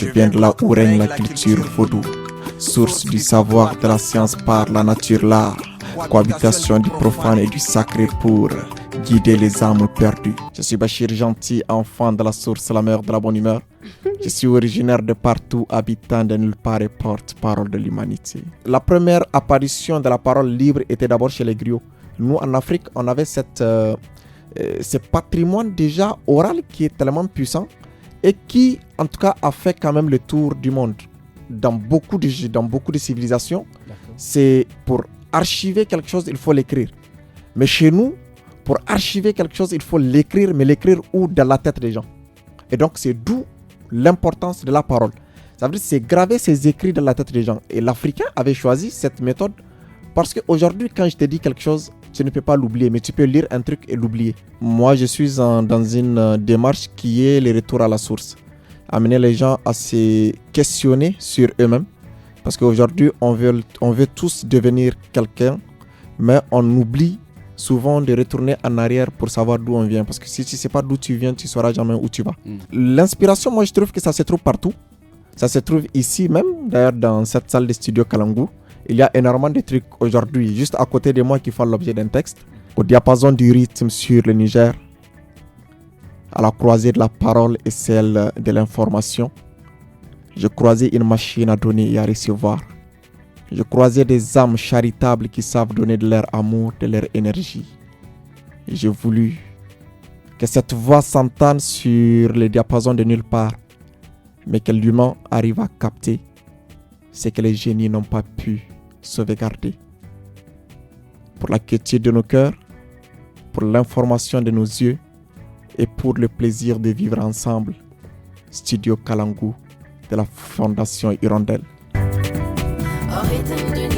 Je viens de là où règne la culture vaudou, source du savoir, de la science par la nature, l'art, cohabitation du profane et du sacré pour guider les âmes perdues. Je suis Bachir Gentil, enfant de la source, la mère de la bonne humeur. Je suis originaire de partout, habitant de nulle part et porte-parole de l'humanité. La première apparition de la parole libre était d'abord chez les griots. Nous, en Afrique, on avait ce patrimoine déjà oral qui est tellement puissant et qui, en tout cas, a fait quand même le tour du monde. Dans beaucoup de civilisations, c'est pour archiver quelque chose, il faut l'écrire. Mais chez nous, pour archiver quelque chose, il faut l'écrire, mais l'écrire où? Dans la tête des gens. Et donc, c'est d'où l'importance de la parole. Ça veut dire que c'est graver ses écrits dans la tête des gens. Et l'Africain avait choisi cette méthode parce qu'aujourd'hui, quand je te dis quelque chose, tu ne peux pas l'oublier, mais tu peux lire un truc et l'oublier. Moi, je suis dans une démarche qui est le retour à la source. Amener les gens à se questionner sur eux-mêmes. Parce qu'aujourd'hui, on veut tous devenir quelqu'un, mais on oublie souvent de retourner en arrière pour savoir d'où on vient. Parce que si tu ne sais pas d'où tu viens, tu ne sauras jamais où tu vas. L'inspiration, moi, je trouve que ça se trouve partout. Ça se trouve ici même, d'ailleurs, dans cette salle de studio Kalangu. Il y a énormément de trucs aujourd'hui, juste à côté de moi, qui font l'objet d'un texte. Au diapason du rythme sur le Niger, à la croisée de la parole et celle de l'information, je croisais une machine à donner et à recevoir. Je croisais des âmes charitables qui savent donner de leur amour, de leur énergie. Et j'ai voulu que cette voix s'entende sur les diapasons de nulle part, mais que l'humain arrive à capter ce que les génies n'ont pas pu sauvegarder. Pour la quiétude de nos cœurs, pour l'information de nos yeux et pour le plaisir de vivre ensemble. Studio Kalangu de la Fondation Hirondelle. Au rythme du